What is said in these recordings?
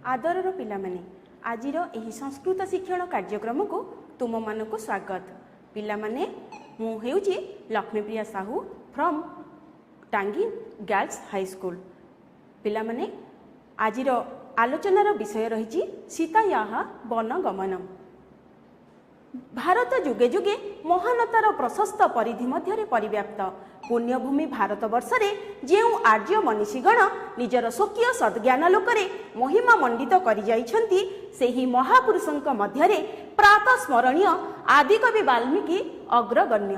आदरर पिलामाने आजिर एही संस्कृत शिक्षण कार्यक्रम को तुम मानक स्वागत। पिलामाने मु हेउची लक्ष्मीप्रिया साहू फ्रॉम टांगी गर्ल्स हाई स्कूल। पिलामाने आजिर आलोचनार विषय रही सीतायाः वनगमनम। भारत जुगे जुगे महानतार प्रशस्त परिधि मध्य परिव्याप्त पुण्यभूमि भारत वर्षरे जेउ आर्य मनीषीगण निजर स्वकीय सद्ज्ञान लोकरे महिमा मंडित करि जाइछन्ति सेही महापुरुषंक मध्यरे प्रातः स्मरणीय आदिकवि वाल्मीकि अग्रगण्य।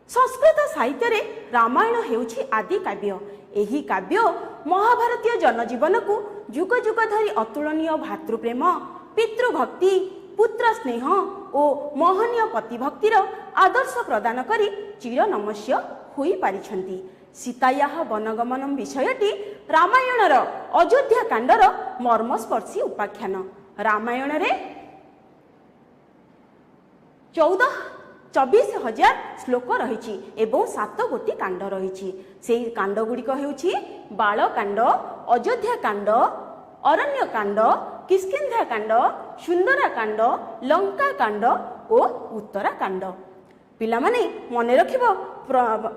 संस्कृत साहित्य रे रामायण हेउछि आदि काव्य। एही काव्य महाभारतीय जनजीवन को जुग जुग धरि अतुलनीय भातृप्रेम, पितृभक्ति, पुत्र स्नेह और मोहनीय पतिभक्तिर आदर्श प्रदान करी चिर नमस्य होई पारिछन्ति। सीतायाः वनगमनम विषयटी रामायणर अयोध्या कांडर मर्मस्पर्शी उपाख्यान। रामायण रे 24,000 श्लोक रही एवं 7 गोटी कांड रही। से कांड गुड़िक हेउछि बालकांड, अयोध्या कांड, अरण्य कांड, किष्किंधा कांड, सुंदरा कांड, लंका कांड और उत्तरा कांड। पिलामाने मने रखिबो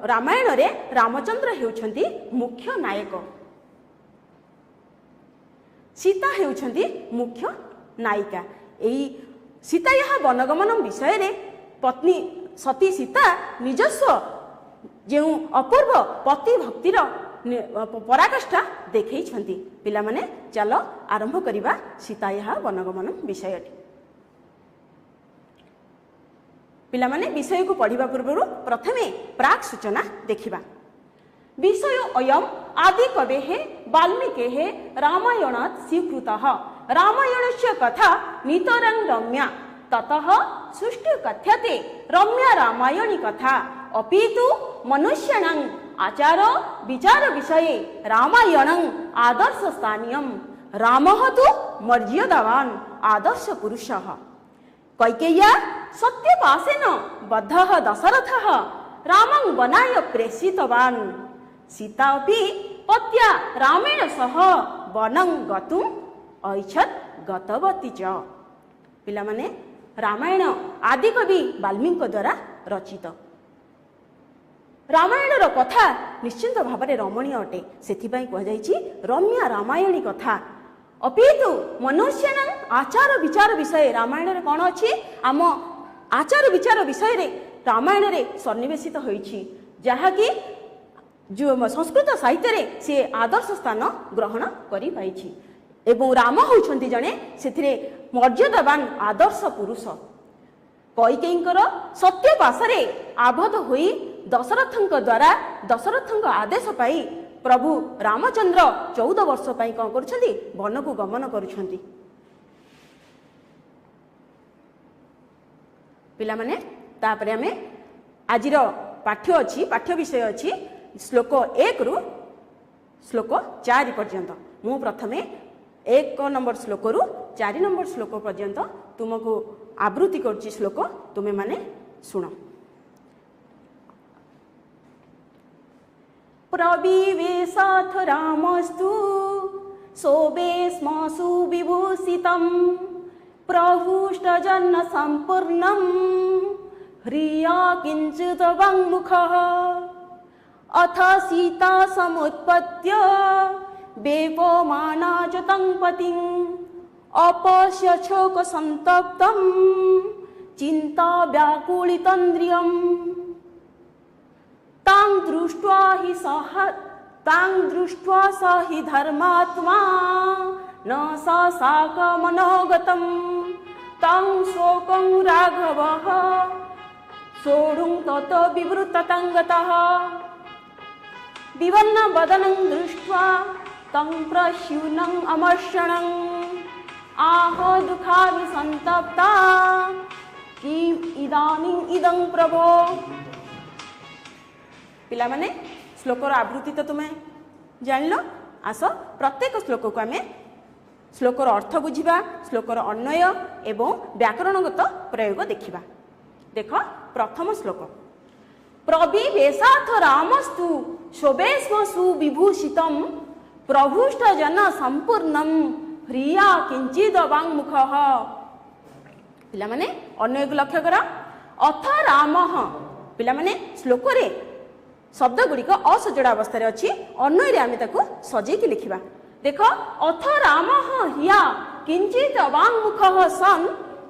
रामायण रे रामचंद्र हेउछन्ति मुख्य नायक, सीता हेउछन्ति मुख्य नायिका। एई सीतायाः वनगमनम विषय रे पत्नी सती सीता निजस्व जो अपूर्व पति भक्तिर पराकाष्ठा देखैछन्ति। पिलामाने चलो आरंभ करिबा सीतायाः वनगमनम विषयटी। पिलामाने विषय को पढ़िबा पूर्व प्रथमे प्राक सूचना देखिबा। विषय अयम आदि कवेः वाल्मीकेः रामायणात् स्वीकृतः। रामायणस्य कथा नितरां रम्या, ततः सुष्ठु कथ्यते रम्या रामायणी कथा। अपितु मनुष्याणां आचार विचार विषये रामायणं आदर्श स्थानीयम्। रामः तु मर्यादावान् आदर्श पुरुषः। कैकेय्या सत्यपाशेन बद्धः दशरथः रामं वनाय प्रेषितवान्। सीता अपि पत्या रामेण सह वनं गतुम् ऐच्छत् गतवती च। पिलामाने रामायण आदिकवि वाल्मीकि द्वारा रचित। रामायणर कथा निश्चिंत भाव में रमणीय अटे, सेथिपाई कह जाइछि रम्या रामायणी कथा। अपितु मनुष्याणां आचार विचार विषय रामायण रे कोन अछि आम आचार विचार विषय रे रामायण रे सन्निवेशित होइछि, जहा कि जो संस्कृत साहित्य रे से आदर्श स्थान ग्रहण करि पाइछि। एवं राम होइछन्ति जने सेथिरे मर्यादावान आदर्श पुरुष। कैकेयींकर सत्य पाशरे आबद्ध होई दशरथंक द्वारा दशरथंक आदेश पाई प्रभु रामचंद्र 14 वर्ष पाई कौन करुछन्ति वन को गमन करुछन्ति। पिला माने तापरे हमें आजिर पाठ्य अछि, पाठ्य विषय अछि श्लोक 1 रु श्लोक 4 पर्यंत। मु प्रथमे 1 नंबर श्लोक रु 4 नंबर श्लोक पर्यंत तुमको आवृत्ति करछि श्लोक, तुमे माने सुनो। प्रविवेशाथ रामस्तु शोभेस्मसु विभूषितं प्रहुष्टजन्न सम्पूर्णं ह्रिया किञ्चित् वाङ्मुखः। अथ सीता समुत्पत्य वेपमाना च तं पतिम् अपश्य शोकसन्तप्तं चिन्ता व्याकुलितन्द्रियम्। तां दृष्ट्वा स हि धर्मात्मा न सशाक मनोगतं तं शोकं राघवः सोढुं ततो विवृततं गतः। विवन्नवदनं दृष्ट्वा तं प्रस्यूनं अमर्षणं आह दुःखाविसन्तप्ता किम् इदानीम् इदं प्रभो। पिला माने श्लोकर आवृत्ति तो तुम्हें जान लो। आस प्रत्येक श्लोक को आम श्लोकर अर्थ बुझा, श्लोकर अन्वय एवं व्याकरणगत प्रयोग देखा। देख प्रथम श्लोक प्रविवेशाथ रामस्तु शोभेस्म सुविभूषितम प्रभुष्ट जन संपूर्णम ह्रिया किंचिद वांगमुख पिला माने अन्य एक लक्ष्य कर अथ राम पिला माने श्लोक रे शब्द गुड़िक असजड़ा अवस्था अच्छी अन्वय आम सजेकी लिखा देख अथ राम ह्रिया किंचित वांगमुख सन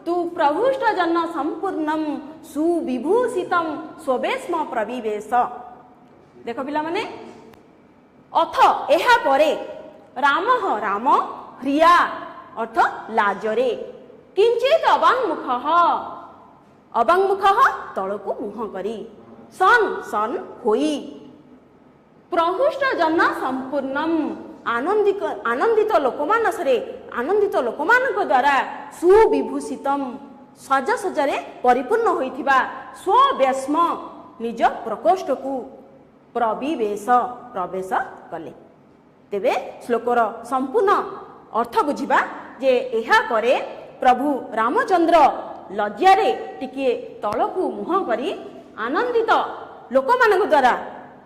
तु प्रभुष्ट जन संपूर्णम सुविभूषितम स्ववेश्म प्रविवेश देख पिला माने अथ एहा परे राम राम ह्रिया अर्थ लाजरे किंचित अवांगमुख तलको मुह करी सन सन होई प्रहुष्ट जन संपूर्णम आनंदित लोकमानसरे आनंदित लोकमानक द्वारा सुविभूषितम साजसज्जारे परिपूर्ण होइथिबा स्ववेश्म निज प्रकोष्ठ को प्रविवेश प्रवेश कले तेबे श्लोकर संपूर्ण अर्थ बुझिबा जे एहा परे प्रभु रामचंद्र लज्जारे टिके तलकू मुह करी आनंदित लोकमानक द्वारा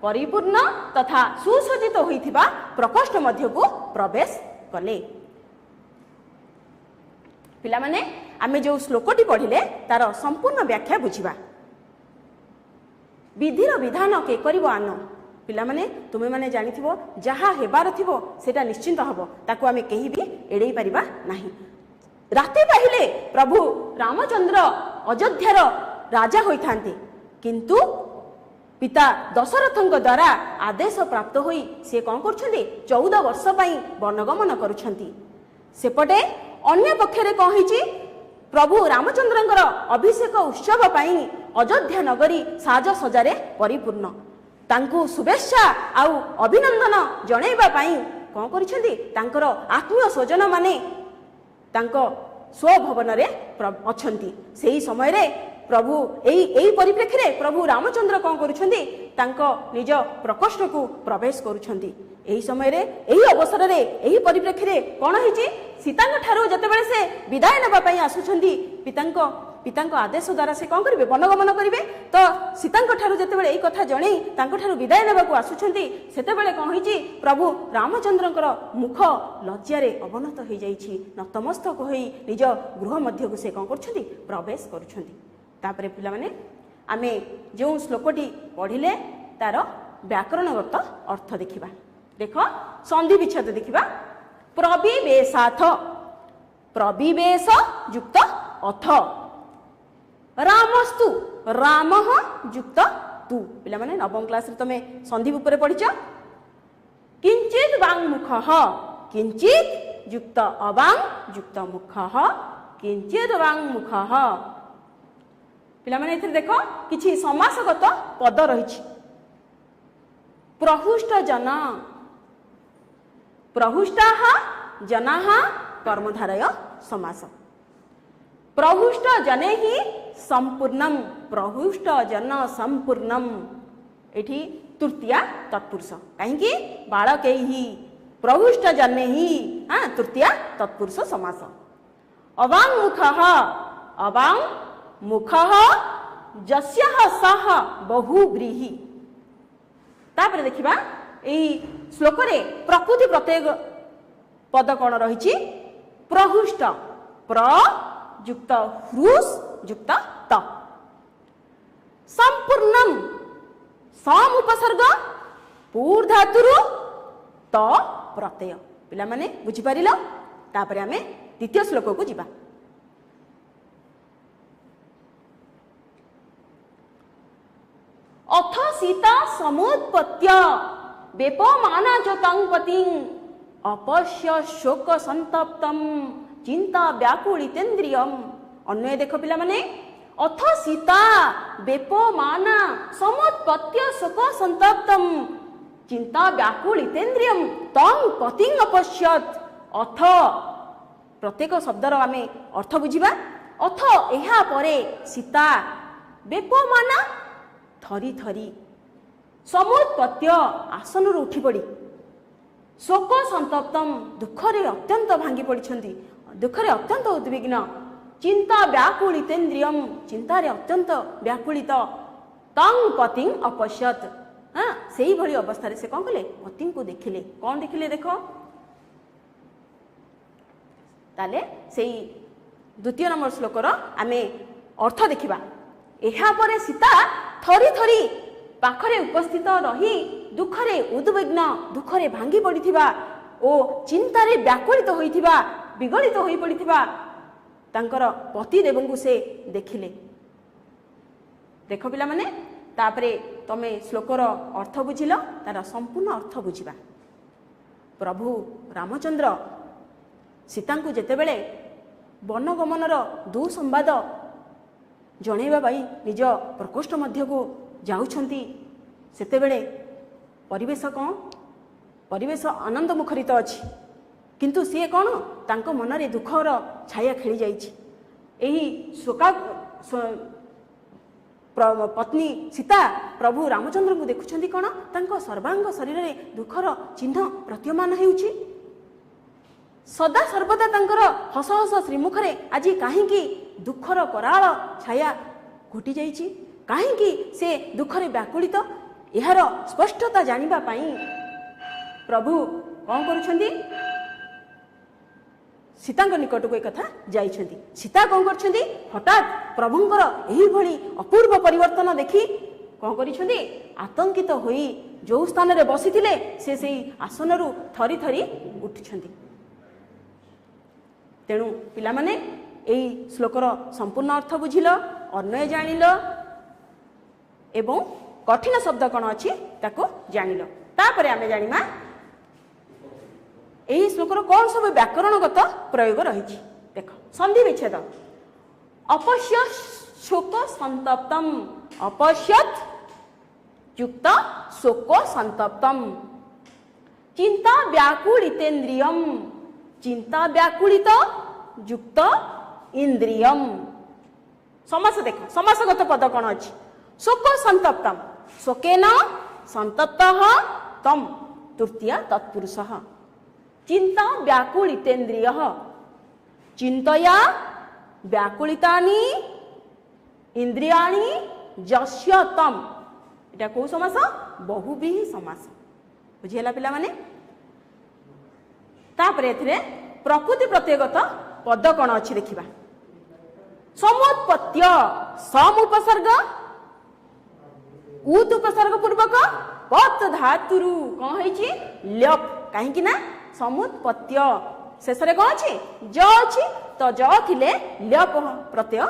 परिपूर्ण तथा सुसज्जित होइथिबा प्रकोष्ठ मध्य को प्रवेश कले पिला माने आमे जो श्लोकटी पढ़िले तार संपूर्ण व्याख्या बुझिबा विधिर विधान के करिवो आनो पिला माने तुमे माने जानिथिबो जहा हेबार थिबो सेटा निश्चिंत हबो ताको आमे केही भी एडै परिबा नाही राति पाहिले प्रभु रामचंद्र अयोध्यार राजा होइथांते किंतु पिता दशरथଙ୍କ द्वारा आदेश प्राप्त होई से कौन करछन्ती 14 वर्ष पई वनगमन करूछन्ती सेपटे अन्य पक्षरे कौन हिची प्रभु रामचंद्रଙ୍କର अभिषेक उत्सव पई अयोध्या नगरी साज सजारे परिपूर्ण तांको शुभेच्छा आउ अभिनंदन जणैबा पई कौन करछन्ती तांकर आत्मीय स्वजन माने तांको स्वभवन रे अछन्ती सेही समय रे प्रभु एई परिप्रेक्षी रे प्रभु रामचंद्र कौन करुछन्ती तांको निज प्रकोष्ठ को प्रवेश करुछन्ती एही समय रे एही अवसर रे एही परिप्रेक्षी रे कोन हिची सीतांग ठारो जते बेले से विदाय नेबा पई आसुछन्ती पितांको आदेश द्वारा से कौन करिवे वनगमन करिवे तो सीतांग ठारो जते बेले एई कथा जणै तांको ठारो विदाय नेबा को आसुछन्ती सेते बेले कोन हिची प्रभु रामचंद्रଙ୍କର मुख लज्जारे अवनत होई जाईछि नतमस्तक होई निज गृह मध्य को से कौन करछन्ती प्रवेश करूछन्ती तापरे पिला माने आमे जो श्लोकटी पढ़िले तार व्याकरणगत अर्थ देखिबा देख संधि विच्छेद देखिबा प्रविवेशाथ प्रविवेश युक्त अथ रामस्तु रामः युक्त तु पिला माने नवम क्लास रे तमे संधि ऊपर पढ़िछ किंचित वांगमुखः किंचित युक्त अवांग युक्त मुखः किंचित वांगमुखः पिला माने एथिरे देखो किछि समासगत पद रहिछि प्रहुष्ट जन प्रहुष्टाः जनाः कर्मधारय समास प्रहुष्ट जने ही संपूर्णम प्रहुष्ट जन संपूर्णम एठी तृतीया तत्पुरुष काहेकि बालके ही प्रहुष्ट जने ही तृतीया तत्पुरुष समास अवांग मुखः अवांग मुखः जस्यः सः बहुव्रीहि तापर देखिबा एई श्लोक रे प्रकृति प्रत्यय पद कोन रहिछि प्रहुष्ट प्र युक्त ह्रुस युक्त त संपूर्णम सम उपसर्ग पूर्व धातुरु त प्रत्यय पिला माने बुझि परिलो तापर आमे द्वितीय श्लोक को जिबा अथ सीता समुत्पत्य वेपमाना च तं पतिं अपश्य शोक संतप्तम चिंता व्याकुलितेन्द्रियम अन्वय देखो पिला माने अथ सीता वेपमाना समुत्पत्य शोक संतप्तम चिंता व्याकुलितेन्द्रियम तं पतिं अपश्यत अथ प्रत्येक शब्दर आमे अर्थ बुझिबा अथ एहा परे सीता वेपमाना थरी थरी समुत्पत्य आसन उठी पड़ी शोक संतप्तम दुखरे अत्यंत भांगी पड़िछंती दुखरे अत्यंत उद्विग्न चिंता व्याकुलितेन्द्रियम चिंतारे अत्यंत व्याकुलित तं पतिं अपश्यत सेही भली अवस्था से कौन कले पति को देखिले कौन देखिले देख ताले सेही द्वितीय नंबर श्लोकर आमे अर्थ देखिबा। एहा परे सीता थरी थरी पाखरे उपस्थित रही दुखरे उद्विग्न दुखरे भांगी पड़िथिबा ओ चिंतारे व्याकुलित होइथिबा विगलित होई पड़िथिबा तांकर पति देवंकु से देखिले। देख पिला माने तापरे तमे श्लोकर अर्थ बुझिल तार संपूर्ण अर्थ बुझिबा। प्रभु रामचंद्र सीता को जेतेबेले वनगमनर दुसंवाद जणैबा पाई निज प्रकोष्ठ मध्य को जाउछंती सेतेबेले परिवेश कौन परिवेश आनंद मुखरित अछि किंतु सी कौन तांको मनरे दुखर छाया खेली जाइछि। एही शोका पत्नी सीता प्रभु रामचंद्र को देखुछंती कौन तांको सर्वांग शरीर में दुखर चिन्ह प्रतीयमान हेउछि। सदा सर्वदा तांकर हस हस श्रीमुखरे आज काहींकी दुखर कराळ छाया घोटी जाइछि काहींकी से दुखरे व्याकुलित एहार स्पष्टता जानिबा पाई प्रभु कौन करुछंती सीता निकट को एक कथा जाइछंती। सीता कौन करछंती हठात प्रभुंकर एही भली अपूर्व परिवर्तन देखि कौन करिछंती आतंकित होई जो स्थान रे बसिथिले से सेही आसनरु थरी थरी उठिछंती। तेणु पिला माने एही श्लोकर संपूर्ण अर्थ बुझिल अन्वय जानिल एवं कठिन शब्द कौन अछि ताको जानिल। तापरे आमे जानिमा एही श्लोकर कौन सब व्याकरणगत प्रयोग रही। देख संधि विच्छेद अपश्य शोक संतप्तम अपश्यत युक्त शोक संतप्तम चिंता व्याकुलितेन्द्रियम चिंता व्याकुलित युक्त इंद्रियम। समास देख समासगत पद कौन अछि शोक संतप्तम शोकेन संतप्तः तम तृतीया तत्पुरुषः चिंता व्याकुलितेन्द्रिय चिंतया व्याकुलितानि इंद्रियाणि यस्य तम एटा को समास बहुव्रीहि समास बुझिला पिला माने। तापरे एथिरे प्रकृति प्रत्ययगत पद कौन अछि देखिबा। समुत्पत्त्य सम उपसर्ग उत उपसर्ग पूर्वक पत धातुरु कौन होइछि ल्यप काहे कि ना समुत्पत्त्य शेष रे कौन अछि ज अछि तो ज थिले ल्यप प्रत्यय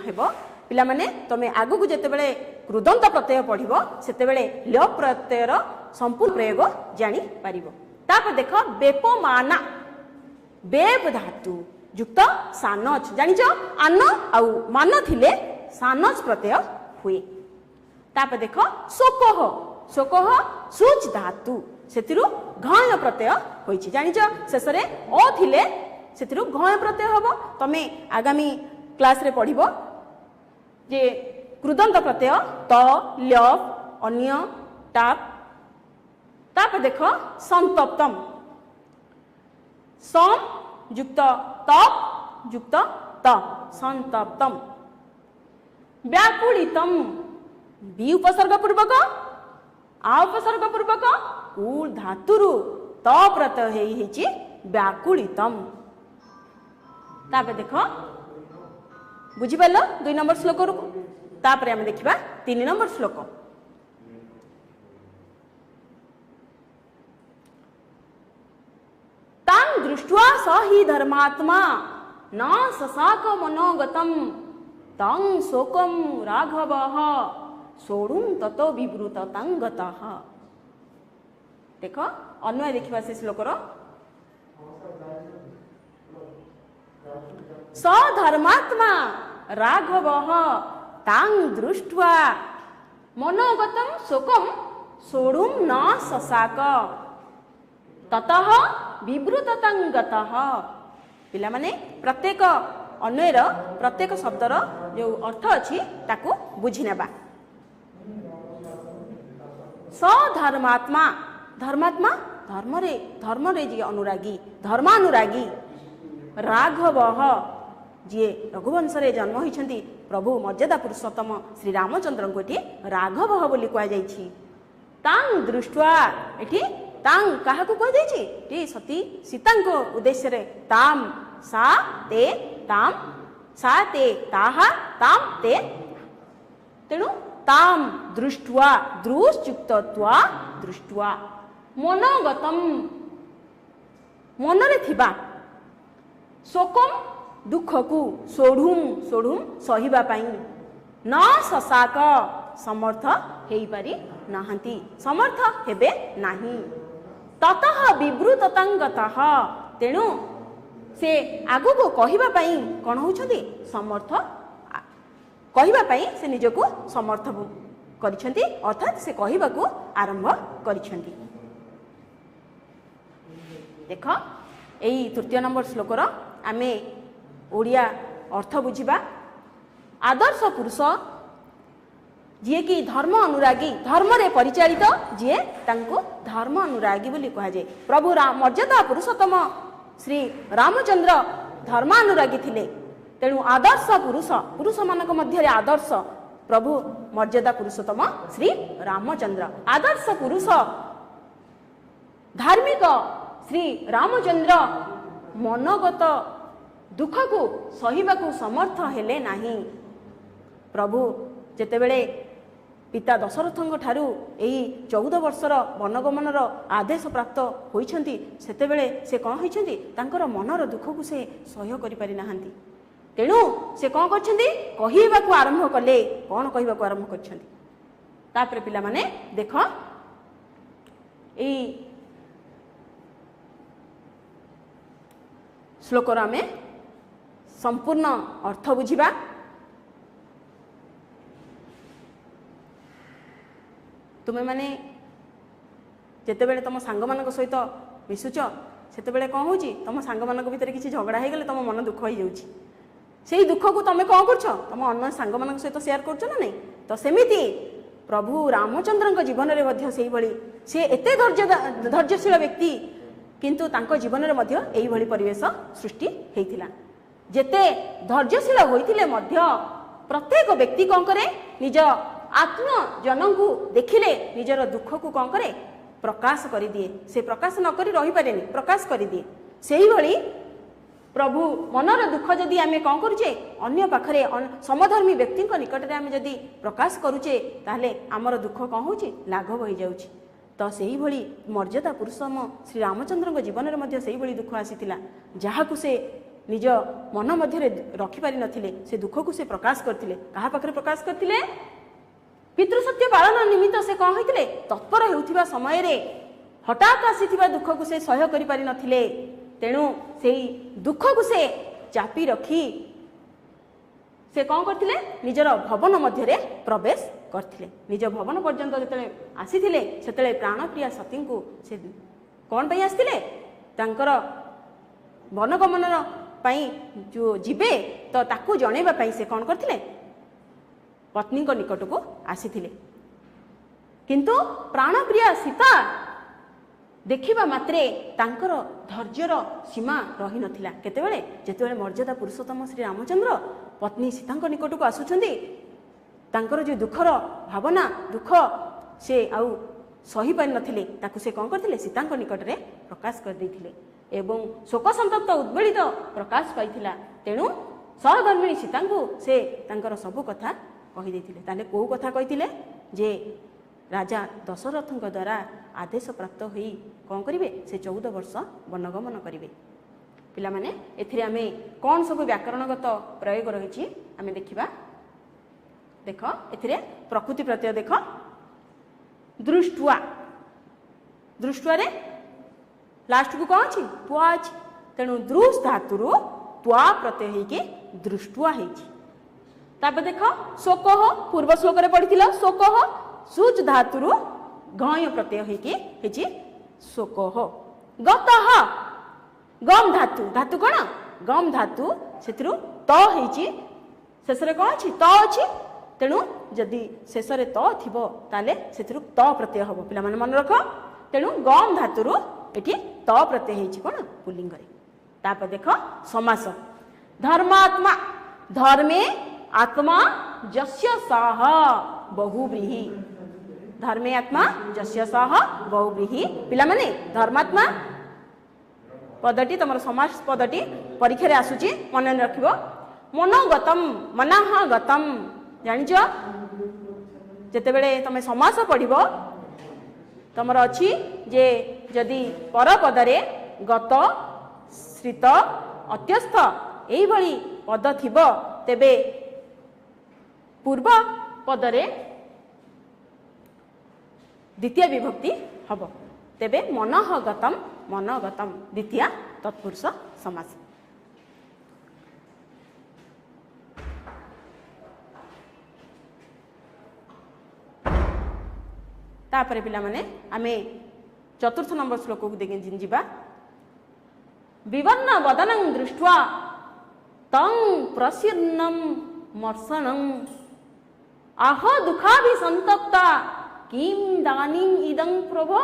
हेबो। पिला माने तमे आगु को जेते बेले कृदंत प्रत्यय पढिबो सेते बेले ल्यप प्रत्ययर संपूर्ण प्रयोग जानि पारिबो। तापर देख बेपमाना बेप धातु युक्त सानच जानिछ आन आउ मान थिले सानच प्रत्यय हुए। तापर देख शोकह शोकह सुच धातु सेतिरु घय प्रत्यय होइछि जानिछ शेष रे अ थिले सेतिरु घय प्रत्यय हबो। तमे आगामी क्लास रे पढिबो जे कृदंत प्रत्यय त ल्यप अन्य टाप। तापर देख संतप्तम सम युक्त तप युक्त त संतप्तम व्याकुलितम बी उपसर्ग पूर्वक आ उपसर्ग पूर्वक कूल धातुरु त प्रत्यय हेइछि व्याकुलितम। तापर देख बुझी पाल 2 नंबर श्लोक रु। तापर हम देखिबा 3 नंबर श्लोक। तां दृष्ट्वा स हि धर्मात्मा न ससाक मनोगतम तं शोकम राघवः सोढुं ततो विवृत तंगतः। देख अन्वय देखिबा से श्लोकर स धर्मात्मा राघवः तां दृष्ट्वा मनोगतम शोकम सोढुं न ससाक ततः विवृत तंगतः। पिला माने प्रत्येक अन्वयर प्रत्येक शब्दर जो अर्थ अछि ताको बुझी नेबा। स धर्मात्मा धर्मात्मा धर्म रे जी अनुरागी धर्मानुरागी राघवः जी रघुवंश रे जन्म होइछंती प्रभु मर्यादा पुरुषोत्तम श्री रामचंद्र को राघव बोली कह जाइछि। तांग दृष्ट्वा एठी तांग काहा को कह जायछि टी सती सीता को उद्देश्य रे ताम सा ते ताम सा ते ताहा ताम ते तेणु ताम दृष्ट्वा दृश्युक्तत्वा दृष्ट्वा मनोगतम मनरे थिबा शोकम दुख को सोढ़ुम सोढ़ुम सहिबा पाई न शशाक समर्थ हेई पारि नाहंती समर्थ हेबे नाही ततः विवृततांगतः तेणु से आगु को कहिबा पाई कोन होउछंती समर्थ कहिबा पाई से निजको समर्थ करिछंती अर्थात से कहिबा को आरंभ करिछंती। देख एई तृतीय नंबर श्लोकर आमे ओडिया अर्थ बुझिबा आदर्श पुरुष जी कि धर्म अनुरागी धर्म रे परिचालित जी तांको धर्म अनुरागी बोली कहा जाए। प्रभु मर्यादा पुरुषोत्तम श्री रामचंद्र धर्मानुरागी थिले तेणु आदर्श पुरुष पुरुष मानक मध्य आदर्श प्रभु मर्यादा पुरुषोत्तम श्री रामचंद्र आदर्श पुरुष धार्मिक श्री रामचंद्र मनोगत दुख को सहिबा को समर्थ हेले नाही। प्रभु जेतेबेले पिता दशरथंग ठारू एही 14 वर्षर वनगमनर आदेश प्राप्त होइछंती सेतेबेले से कौन होइछंती तांकर मनर दुख को से सह्य करि पारि नाहंती तेणु से कौन करछंती कहिबा को आरंभ कले कौन कहिबा को आरंभ करछंती तापर पिला माने देख एही श्लोकर आमे संपूर्ण अर्थ बुझिबा। तुम्हें माने जेतेबेले तुम सांग मानक सहित मिसुच सेतेबेले कौन होची तुम सांग मानक भितर किसी झगड़ा हो गले तुम मन दुख हो जाउची सेही दुख को तुम कौन करछ तुम अन्य सांग मानक सहित शेयर करछ ना नहीं तो सेमिति प्रभु रामचंद्र जीवन में मध्य सेही भली से एते धैर्यशील व्यक्ति किंतु तांको जीवन में मध्य एही भली परिवेश सृष्टि हेइथिला जेते धैर्यशील होइथिले मध्य प्रत्येक व्यक्ति कौन करे निज आत्म जन को देखिले निजर दुख को कौन करे प्रकाश कर दिए से प्रकाश न करी रही पारे प्रकाश कर दिए सेही भली प्रभु मनर दुख जदि आमे कौन करुचे अन्य पाखरे समधर्मी व्यक्ति निकट में आमे जदि प्रकाश करुचे ताहले आमर दुख कौन होची लाघव हो जाउची तो सेही भली मर्यादा पुरुषोत्तम श्री रामचंद्र जीवन में मध्य सेही भली दुख आसीथिला जहाकु से निज मन मध्य रखि पारि नथिले से दुख को से प्रकाश करथिले कहा पाखरे प्रकाश करथिले पितृसत्य पालन निमित्त से कौन होइतिले तत्पर हेउथिबा समय रे हठात आसीथिबा दुख को से सह्य करि पारि नथिले तेणु सेही दुख को से चापी रखी से कौन करथिले निजर भवन मध्य रे प्रवेश करथिले निज भवन पर्यंत जतले आसीथिले सेतले प्राणप्रिया सती को से कौन पई आस्थिले तांकर वनगमनर पई जो जीवे तो ताकू जणेबा पई से कौन करथिले पत्नी को निकट को आसीथिले किंतु प्राणप्रिया सीता देखिबा मात्रे तांकर धैर्यर सीमा रही नथिला केतेबेले जेतेबेले मर्यादा पुरुषोत्तम श्री रामचंद्र पत्नी सीता निकट को आसुछंदी तांकर जो दुखर भावना दुख से आउ सही पारि नथिले ताकू से कौन करथिले सीता निकट रे प्रकाश कर दैथिले एवं शोक संतप्त उद्वेलित प्रकाश पाइथिला तेणु सहधर्मिणी सीता को से तांकर सब कथा कही देथिले ताले को कथा कहिथिले जे राजा दशरथ द्वारा आदेश प्राप्त होई कौन करिवे से 14 वर्ष वनगमन करिवे। पिला माने एथिरे आमे कौन सब व्याकरणगत प्रयोग रहिछि आमे देखिबा। देख एथिरे प्रकृति प्रत्यय देख दृष्ट्वा दृष्ट्वा रे लास्ट को कौन अछि त्वा अछि तेणु दृष्ट धातुरु त्वा प्रत्यय हेके दृष्ट्वा हेछि। तापर देख शोकः पूर्व श्लोक रे पढ़िथिला शोकः सुच धातुरु घय प्रत्यय हेके हेछि शोकः। गतः गम धातु धातु कोन गम धातु सेथिरु त हेछि शेष रे कोन अछि त अछि तेणु जदि शेष रे त थिबो ताले सेथिरु त प्रत्यय हबो पिला माने मन रख तेणु गम धातुरु एठी त प्रत्यय हेछि कोन पुल्लिंग रे। तापर देख समास धर्मात्मा धर्मे आत्मा जस्य साह बहुव्रीहि धर्मे आत्मा जस्य सह बहुव्रीहि पिला माने धर्मात्मा पदटी तुम समास पदटी परीक्षा रे आसुची मन रखिबो मनोगतम मनाह गतम जानिछ जेते बेले तुम समास पढ़िबो तुमर अछि जे जदि पर पदरे गत श्रित अत्यस्थ एई भली पद थिबो तेबे पूर्व पदरे द्वितीय विभक्ति हब तेबे मनः गतम मनोगतम द्वितीय तत्पुरुष समास तापरे पिला माने आमे चतुर्थ नंबर श्लोक को देखि जिंजिबा विवर्ण वदनं दृष्ट्वा तं प्रसीर्णं मर्षणं आह दुःखाभिसंतप्ता किं दानिं इदं प्रभो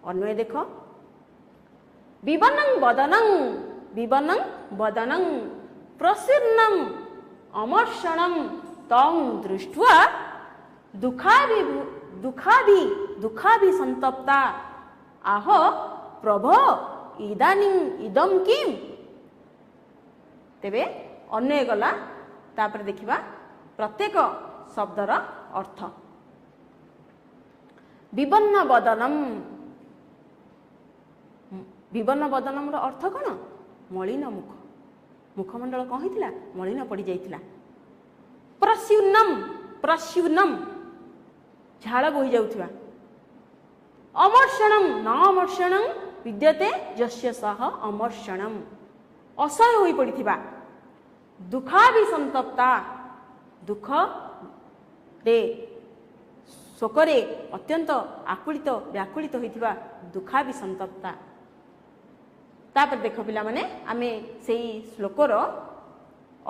अन्वय देखो विवनं वदनं प्रसीर्णं अमर्षणं तं दृष्ट्वा दुःखाभिसंतप्ता आह प्रभो इदानीं इदं किम तेबे अन्य गला तापर देखिबा प्रत्येक शब्दर अर्थ विवर्ण वदनम अर्थ कौन मलिन मुख मुखमंडल कौन होता मलिन पड़ जाइथिला प्रस्यूनम झाड़ बोही जाउथिबा अमर्षणम न अमर्षणम विद्यते यस्य सह अमर्षणम असह्य होई पड़िथिबा दुःखाभिसंतप्ता दुख रे शोकरे अत्यंत आकुलित व्याकुलित होइथिबा दुःखाभिसंतप्ता तापर देख पिला माने आमे सेही श्लोकर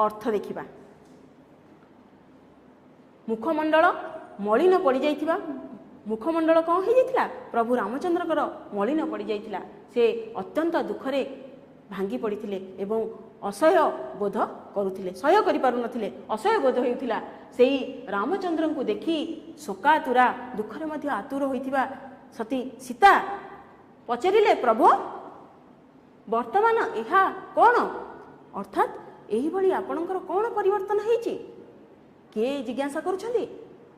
अर्थ देखिबा मुखमंडल मलिन पड़ जाइथिबा मुखमंडल कौन हो जाइथिला प्रभु रामचंद्रकर मलिन पड़ जाइथिला से अत्यंत दुखरे भांगी पड़िथिले एवं असह्य बोध करुथिले सह्य करि पारु नथिले असह्य बोध होइथिला सेही रामचंद्र को देखि शोकातुरा दुखरे मध्य आतुर होइथिबा सती सीता पचारिले प्रभु वर्तमान एहा कौन अर्थात एही भली आपणकर कौन परिवर्तन होइछि के जिज्ञासा करुछन्ति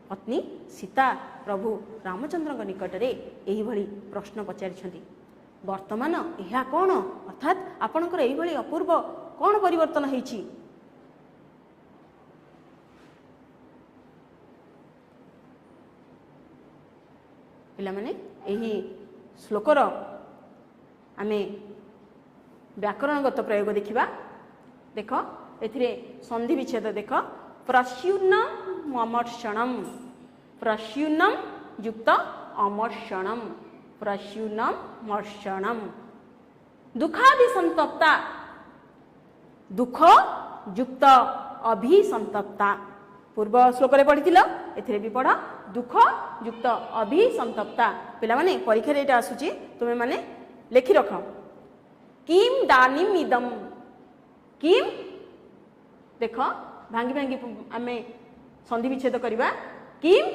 पत्नी सीता प्रभु रामचंद्र निकटरे एही भली प्रश्न पचारिछन्ति वर्तमान एहा कौन अर्थात आपणकर एही भली अपूर्व कौन परिवर्तन होइछि पिला माने एही श्लोकर आमे व्याकरणगत प्रयोग देखिबा देख एथिरे संधि विच्छेद देख प्रस्यूनम अमर्षणम प्रस्यूनम युक्त अमर्षणम प्रस्यूनम मर्षणम दुःखाभिसंतप्ता दुख युक्त अभिसंतप्ता पूर्व श्लोक रे पढ़िथिल एथिरे भी पढ़ दुख युक्त अभिसंतप्ता पिला माने परीक्षा रे एटा आसुची तुमे माने लेखि रख किम दानिम इदम किम देख भांगी भांगी आमे संधि विच्छेद करवा किम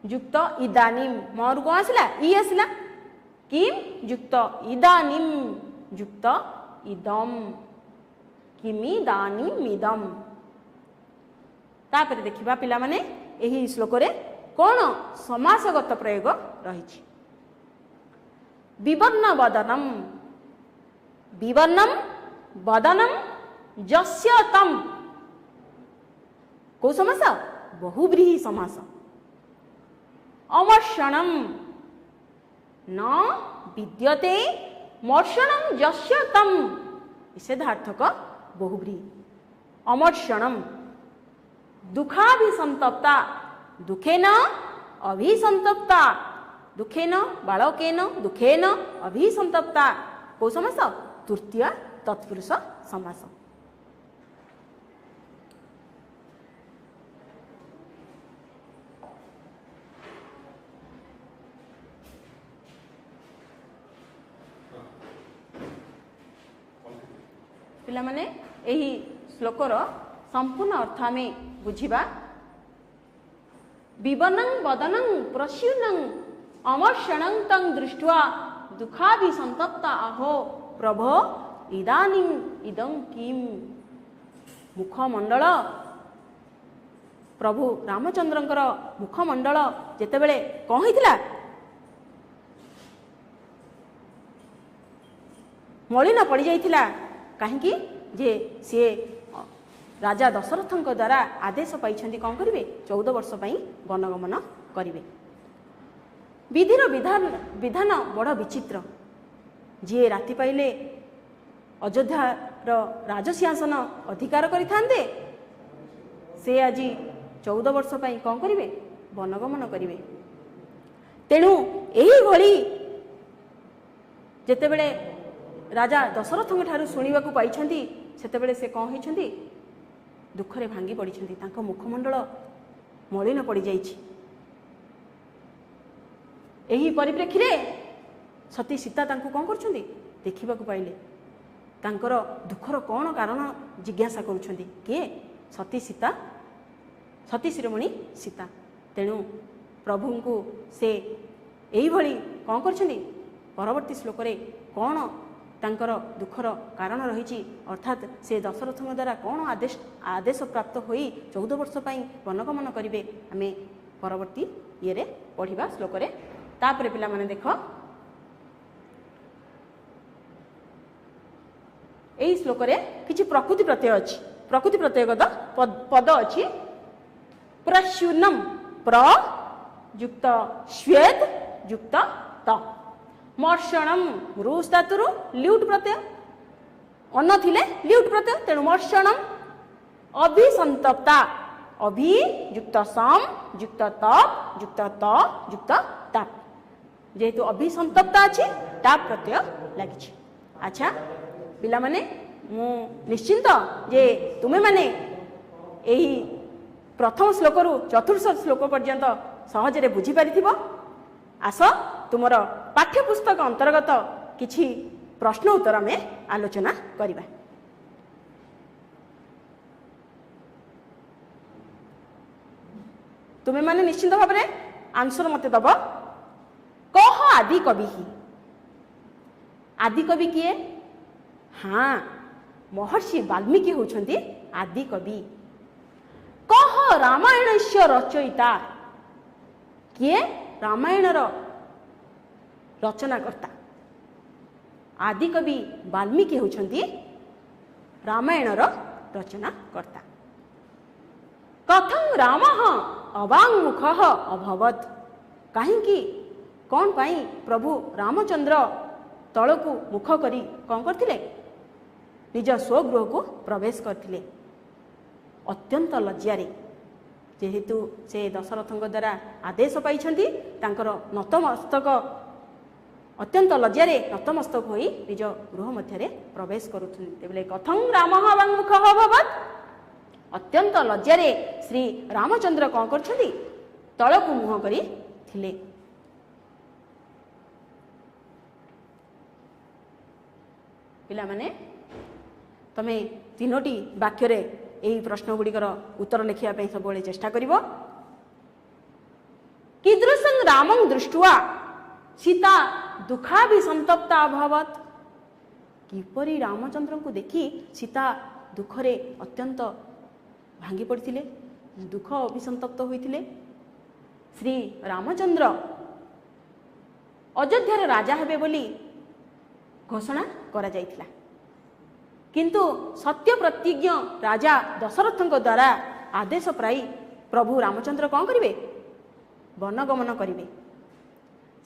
युक्त इदानीम मोर को आसला ई आसला किम युक्त इदानीम युक्त इदम किमि दानिम इदम तापर देखिबा पिला माने एही श्लोक रे कोन समासगत प्रयोग रहिछि विवर्ण वदनम जस्य तम को समास बहुव्रीहि समास अमर्षणम न विद्यते मर्षणम जस्य तम निषेधार्थक बहुव्रीहि अमर्षणम दुःखाभिसंतप्ता दुखेन अभिसंतप्ता दुखेन बालकेन दुखेन अभिसंतप्ता को समास तृतीय तत्पुरुष समास पिला माने एही श्लोकर संपूर्ण अर्थ आमे बुझिबा विवनं वदनं प्रस्युनं अमर्षणं तं दृष्ट्वा दुःखाभिसंतप्ता अहो प्रभो इदानीम् इदं किम्। मुखमंडल प्रभु रामचंद्रंकर मुखमंडल जेतेबेले कौन होइतिला मलिन पड़ जाइथिला कहीं जे सी राजा दशरथंक द्वारा आदेश पाई कौन करेंगे 14 वर्ष वनगमन करेंगे। विधिर विधान बड़ विचित्र। जी राति पाइले अयोध्यार राजसिंहासन अधिकार करिथांते से आज 14 वर्ष कौन करेंगे वनगमन करेंगे। तेणु यही भली जेतेबेले राजा दशरथंक ठारू शुणिबाकू पाइछंती सेतेबेले से कौन होइछंती दुखरे भांगी पड़िछंती। तांको मुखमंडल मलिन पड़ जाइछि। एही परिप्रेक्षी रे सती सीता तांको कौन करछंती देखिबाकू पाइले। तांकर दुखर कौन कारण जिज्ञासा करुछंती के सती सीता सती शिरोमणि सीता। तेणु प्रभु को से यही भली कौन करछंती परवर्ती श्लोक रे कौन तांकर दुखर कारण रही अर्थात से दशरथ द्वारा कौन आदेश प्राप्त होई 14 वर्ष वनगमन करेंगे आम परवर्ती ये पढ़ा श्लोक रे। तापर पिला माने देख यही श्लोक रे किछि प्रकृति प्रत्यय अच्छी। प्रकृति प्रत्ययगत पद अच्छी प्रस्युनम प्र युक्त श्वेत युक्त त मर्षणम रूस धातुरु ल्यूट प्रत्यय अन्न थिले ल्यूट प्रत्यय। तेणु मर्षणम अभिसंतप्ता अभि युक्त सम युक्त तप युक्त त युक्त ताप जेहेतु अभिसंतप्ता अच्छी ताप प्रत्यय लगी। अच्छा पिला माने मु निश्चिंत जे तुमे माने एही प्रथम श्लोक रु चतुर्थ श्लोक पर्यंत सहजरे बुझी पारिथिबो। आस तुमर पाठ्यपुस्तक अंतर्गत किछि प्रश्न उत्तर में आलोचना करिबा। तुमे माने निश्चिंत भाव में आंसर मते दब। कह आदि कवि ही आदि कवि किए? हाँ महर्षि वाल्मीकि होउछंती आदि कवि। कह रामायणस्य रचयिता किए? रामायणर रचनाकर्ता आदि कवि वाल्मीकि होउछंती रामायणर रचनाकर्ता। कथं रामः अवाङ्मुखः अभवत् काहेकि कौन पाई प्रभु रामचंद्र तलकू मुख करी कौन करथिले निज स्वगृह को प्रवेश करथिले अत्यंत लज्जारे। जेहेतु से दशरथंक द्वारा आदेश पाइछंती तांकर नतमस्तक अत्यंत लज्जारे नतमस्तक होई निज गृह मध्य प्रवेश करुथुले। तेबले कथं रामः वाङ्मुखः अभवत् अत्यंत लज्जारे श्री रामचंद्र कौन करछंती तलकू मुह करी थिले। पिला माने तमे तीनोटी वाक्य रे एही प्रश्न गुड़िकर उत्तर लिखिया पे सब चेष्टा करिवो। कीदृशं रामं दृष्ट्वा सीता दुःखाभिसंतप्ता अभवत् किपरि रामचंद्र को देखी सीता दुखरे अत्यंत भांगी पड़थिले दुख अभिसंतप्त होइथिले। श्री रामचंद्र अयोध्यार राजा हेबे बोली घोषणा करा जाइथिला किंतु सत्य प्रतिज्ञ राजा दशरथंक द्वारा आदेश प्राई प्रभु रामचंद्र कौन करिवे वनगमन करिवे।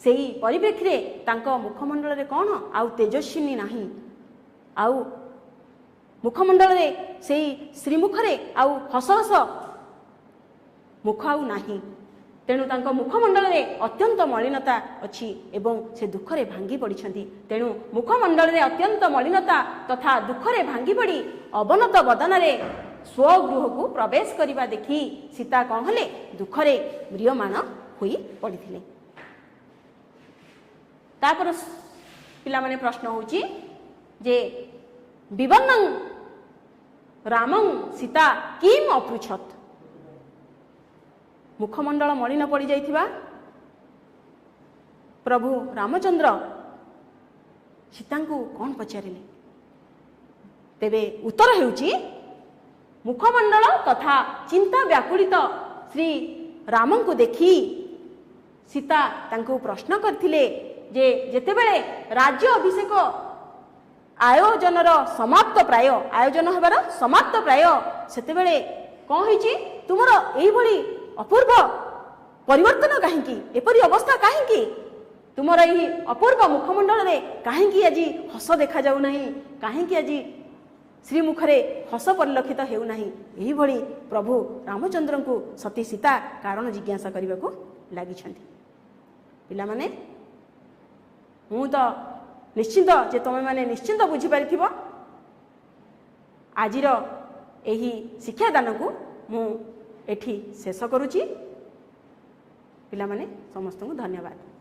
सेही परिप्रेक्षी रे तांको मुखमंडल रे कौन आउ तेजस्विनी नाही आउ मुखमंडल रे सेही श्रीमुख रे आउ हस हस मुख आउ नाही। तेणु तांको मुखमंडल रे अत्यंत मलिनता अच्छी एवं से दुखरे भांगी पड़िछंती। तेणु मुखमंडल रे अत्यंत मलिनता तथा दुखरे भांगी पड़ी अवनत बदन रे स्वगृह को प्रवेश करिबा देखी सीता कौन हले दुखरे म्रियमाण होई पड़िथिले। तापर पिला माने प्रश्न होची जे विवन्नं रामं सीता किम अपृछत मुखमंडल मलिन पड़ जाइथिबा प्रभु रामचंद्र सीता को कौन पचारिले तेबे उत्तर हेउची मुखमंडल तथा चिंता व्याकुलित श्री राम को देखी सीता तांको प्रश्न करथिले जे जेतेबेले राज्य अभिषेक आयोजनर समाप्त प्राय आयोजन हेबार समाप्त प्राय सेतेबेले कौन होईची तुमर एई भली अपूर्व परिवर्तन काहेकि एपरी अवस्था काहेकि तुमर एही अपूर्व मुखमंडल रे काहेकि आज हस देखा जाउ नहीं काहेकि आज श्रीमुखरे हस परिलक्षित हेउ नहीं एही भली प्रभु रामचंद्र को सती सीता कारण जिज्ञासा करने को लगी पिला माने मु तो निश्चिंत जे तुम मैंने निश्चिंत बुझीपारि आजिर एही शिक्षादान को मु एठी शेष करुची पिला माने समस्त को धन्यवाद।